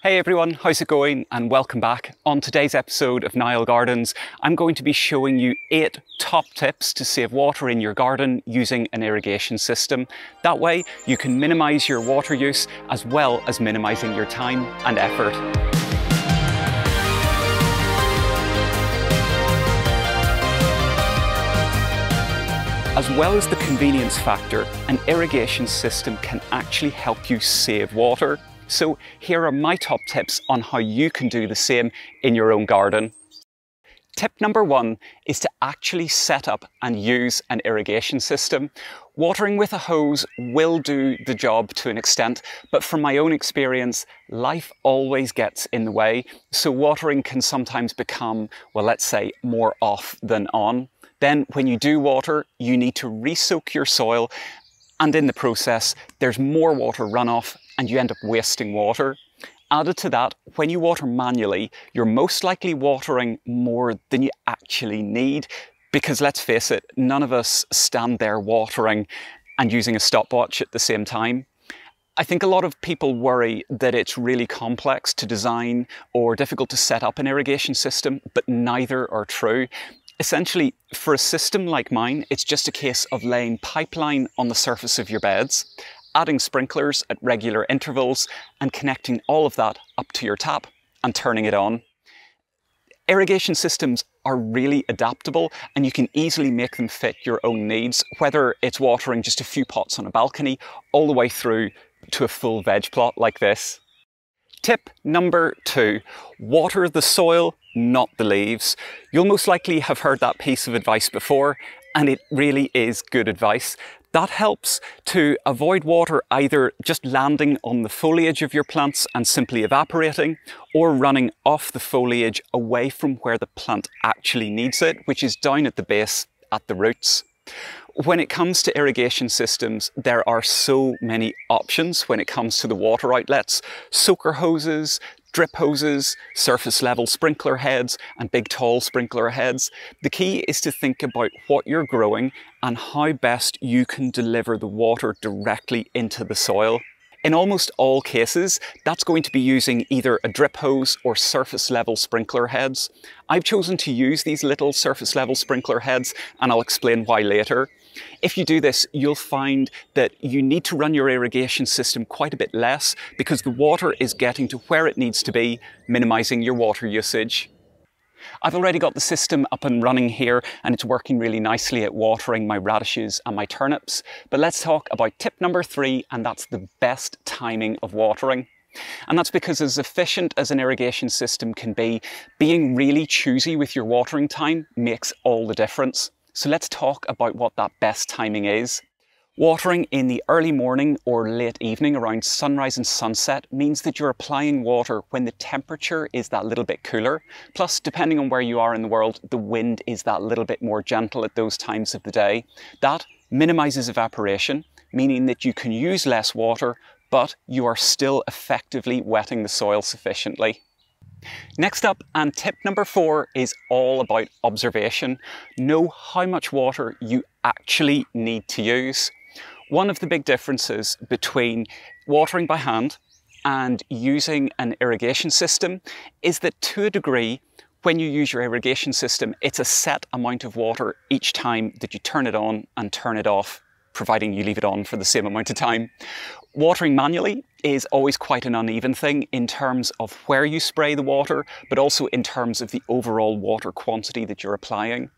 Hey everyone, how's it going? And welcome back. On today's episode of Niall Gardens, I'm going to be showing you 8 top tips to save water in your garden using an irrigation system. That way you can minimise your water use as well as minimising your time and effort. As well as the convenience factor, an irrigation system can actually help you save water. So here are my top tips on how you can do the same in your own garden. Tip number 1 is to actually set up and use an irrigation system. Watering with a hose will do the job to an extent, but from my own experience, life always gets in the way. So watering can sometimes become, well, let's say, more off than on. Then when you do water, you need to re-soak your soil, and in the process, there's more water runoff and you end up wasting water. Added to that, when you water manually, you're most likely watering more than you actually need, because let's face it, none of us stand there watering and using a stopwatch at the same time. I think a lot of people worry that it's really complex to design or difficult to set up an irrigation system, but neither are true. Essentially, for a system like mine, it's just a case of laying pipeline on the surface of your beds, adding sprinklers at regular intervals, and connecting all of that up to your tap and turning it on. Irrigation systems are really adaptable and you can easily make them fit your own needs, whether it's watering just a few pots on a balcony all the way through to a full veg plot like this. Tip number 2, water the soil, not the leaves. You'll most likely have heard that piece of advice before, and it really is good advice. That helps to avoid water either just landing on the foliage of your plants and simply evaporating, or running off the foliage away from where the plant actually needs it, which is down at the base, at the roots. When it comes to irrigation systems, there are so many options when it comes to the water outlets. Soaker hoses, drip hoses, surface level sprinkler heads, and big tall sprinkler heads. The key is to think about what you're growing and how best you can deliver the water directly into the soil. In almost all cases, that's going to be using either a drip hose or surface level sprinkler heads. I've chosen to use these little surface level sprinkler heads, and I'll explain why later. If you do this, you'll find that you need to run your irrigation system quite a bit less because the water is getting to where it needs to be, minimising your water usage. I've already got the system up and running here and it's working really nicely at watering my radishes and my turnips. But let's talk about tip number 3, and that's the best timing of watering. And that's because as efficient as an irrigation system can be, being really choosy with your watering time makes all the difference. So let's talk about what that best timing is. Watering in the early morning or late evening around sunrise and sunset means that you're applying water when the temperature is that little bit cooler. Plus, depending on where you are in the world, the wind is that little bit more gentle at those times of the day. That minimises evaporation, meaning that you can use less water, but you are still effectively wetting the soil sufficiently. Next up, and tip number 4, is all about observation. Know how much water you actually need to use. One of the big differences between watering by hand and using an irrigation system is that to a degree, when you use your irrigation system, it's a set amount of water each time that you turn it on and turn it off, providing you leave it on for the same amount of time. Watering manually is always quite an uneven thing in terms of where you spray the water, but also in terms of the overall water quantity that you're applying.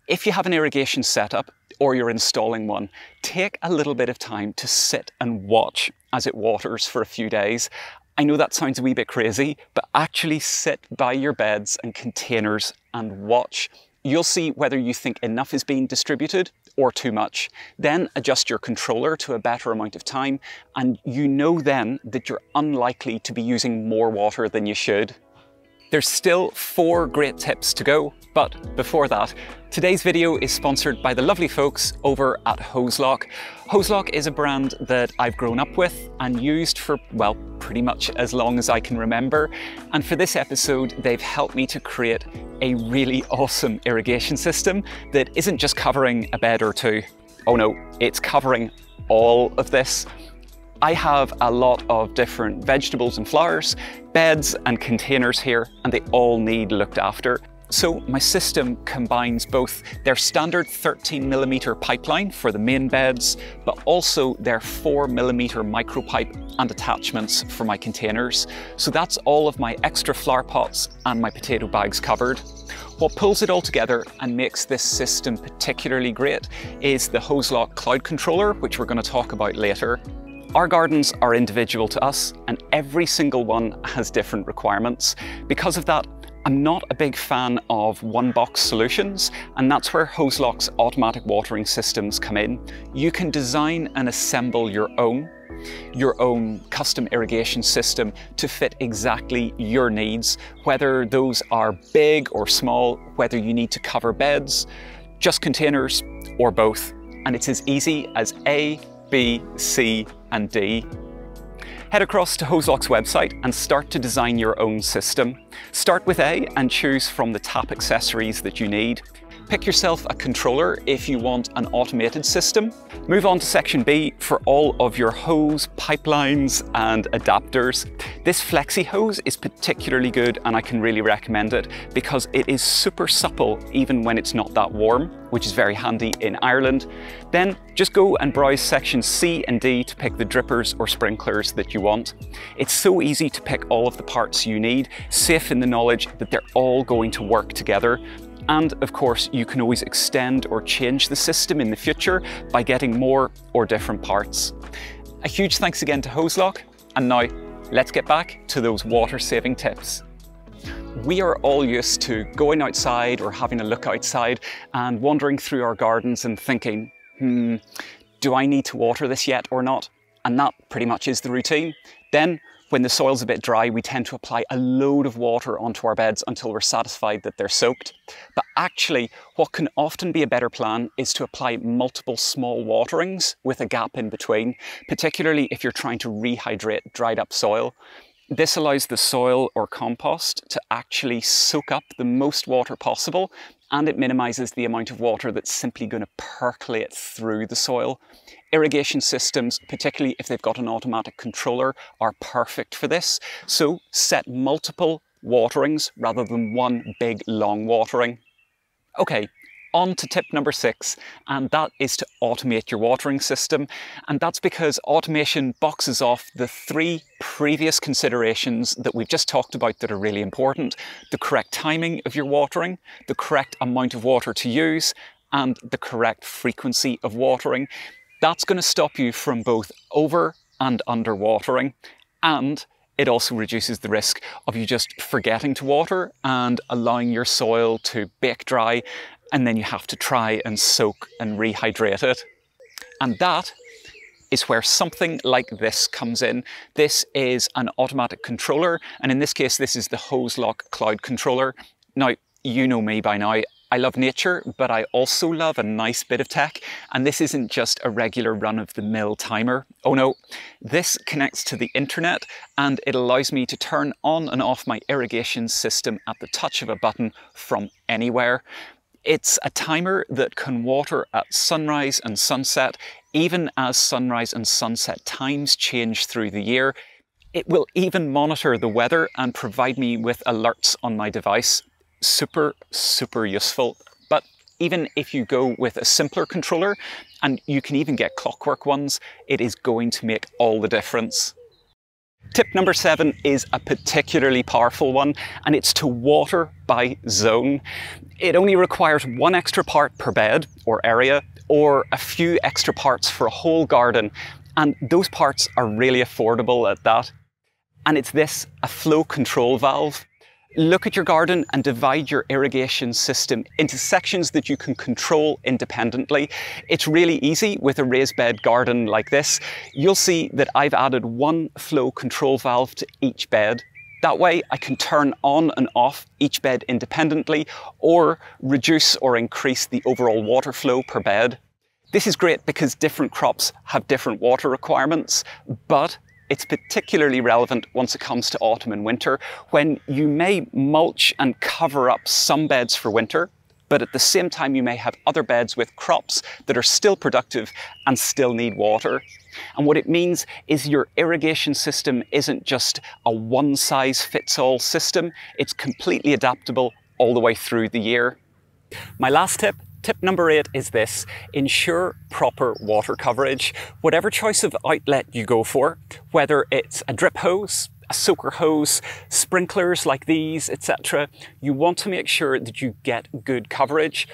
If you have an irrigation setup or you're installing one, take a little bit of time to sit and watch as it waters for a few days. I know that sounds a wee bit crazy, but actually sit by your beds and containers and watch. You'll see whether you think enough is being distributed or too much. Then adjust your controller to a better amount of time, and you know then that you're unlikely to be using more water than you should. There's still 4 great tips to go, but before that, today's video is sponsored by the lovely folks over at Hozelock. Hozelock is a brand that I've grown up with and used for, well, pretty much as long as I can remember. And for this episode, they've helped me to create a really awesome irrigation system that isn't just covering a bed or two. Oh no, it's covering all of this. I have a lot of different vegetables and flowers, beds and containers here, and they all need looked after. So my system combines both their standard 13mm pipeline for the main beds, but also their 4mm micropipe and attachments for my containers. So that's all of my extra flower pots and my potato bags covered. What pulls it all together and makes this system particularly great is the Hozelock cloud controller, which we're going to talk about later. Our gardens are individual to us, and every single one has different requirements. Because of that, I'm not a big fan of one-box solutions, and that's where Hozelock's automatic watering systems come in. You can design and assemble your own custom irrigation system to fit exactly your needs, whether those are big or small, whether you need to cover beds, just containers, or both. And it's as easy as A, B, C, and D. Head across to Hozelock's website and start to design your own system. Start with A and choose from the tap accessories that you need. Pick yourself a controller if you want an automated system. Move on to section B for all of your hose, pipelines and adapters. This flexi hose is particularly good, and I can really recommend it because it is super supple even when it's not that warm, which is very handy in Ireland. Then just go and browse sections C and D to pick the drippers or sprinklers that you want. It's so easy to pick all of the parts you need, safe in the knowledge that they're all going to work together. And of course, you can always extend or change the system in the future by getting more or different parts. A huge thanks again to Hozelock, and now let's get back to those water-saving tips. We are all used to going outside or having a look outside and wandering through our gardens and thinking, do I need to water this yet or not? And that pretty much is the routine. Then, when the soil's a bit dry, we tend to apply a load of water onto our beds until we're satisfied that they're soaked. But actually, what can often be a better plan is to apply multiple small waterings with a gap in between, particularly if you're trying to rehydrate dried up soil. This allows the soil or compost to actually soak up the most water possible, and it minimises the amount of water that's simply going to percolate through the soil. Irrigation systems, particularly if they've got an automatic controller, are perfect for this. So set multiple waterings rather than one big long watering. Okay, on to tip number 6, and that is to automate your watering system. And that's because automation boxes off the 3 previous considerations that we've just talked about that are really important: the correct timing of your watering, the correct amount of water to use, and the correct frequency of watering. That's going to stop you from both over and under watering, and it also reduces the risk of you just forgetting to water and allowing your soil to bake dry, and then you have to try and soak and rehydrate it. And that is where something like this comes in. This is an automatic controller, and in this case, this is the Hozelock cloud controller. Now, you know me by now. I love nature, but I also love a nice bit of tech, and this isn't just a regular run-of-the-mill timer. Oh no, this connects to the internet, and it allows me to turn on and off my irrigation system at the touch of a button from anywhere. It's a timer that can water at sunrise and sunset, even as sunrise and sunset times change through the year. It will even monitor the weather and provide me with alerts on my device. Super, super useful. But even if you go with a simpler controller, and you can even get clockwork ones, it is going to make all the difference. Tip number 7 is a particularly powerful one, and it's to water by zone. It only requires 1 extra part per bed or area, or a few extra parts for a whole garden, and those parts are really affordable at that. And it's this, a flow control valve. Look at your garden and divide your irrigation system into sections that you can control independently. It's really easy with a raised bed garden like this. You'll see that I've added 1 flow control valve to each bed. That way I can turn on and off each bed independently, or reduce or increase the overall water flow per bed. This is great because different crops have different water requirements, but it's particularly relevant once it comes to autumn and winter, when you may mulch and cover up some beds for winter, but at the same time you may have other beds with crops that are still productive and still need water. And what it means is your irrigation system isn't just a one-size-fits-all system, it's completely adaptable all the way through the year. My last tip, tip number 8, is this: ensure proper water coverage. Whatever choice of outlet you go for, whether it's a drip hose, a soaker hose, sprinklers like these, etc., you want to make sure that you get good coverage.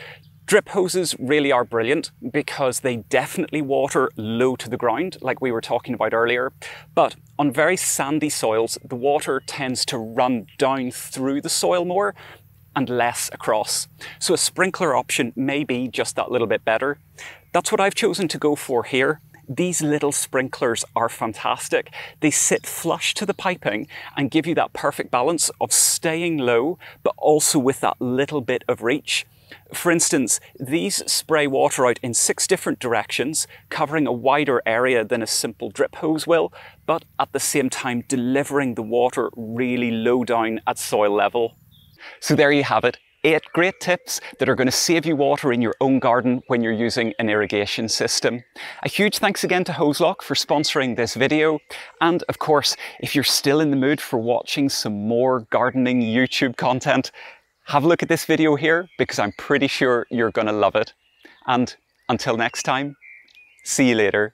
Drip hoses really are brilliant because they definitely water low to the ground, like we were talking about earlier. But on very sandy soils, the water tends to run down through the soil more and less across. So a sprinkler option may be just that little bit better. That's what I've chosen to go for here. These little sprinklers are fantastic. They sit flush to the piping and give you that perfect balance of staying low, but also with that little bit of reach. For instance, these spray water out in 6 different directions, covering a wider area than a simple drip hose will, but at the same time delivering the water really low down at soil level. So there you have it. 8 great tips that are going to save you water in your own garden when you're using an irrigation system. A huge thanks again to Hozelock for sponsoring this video. And of course, if you're still in the mood for watching some more gardening YouTube content, have a look at this video here because I'm pretty sure you're going to love it. And until next time, see you later.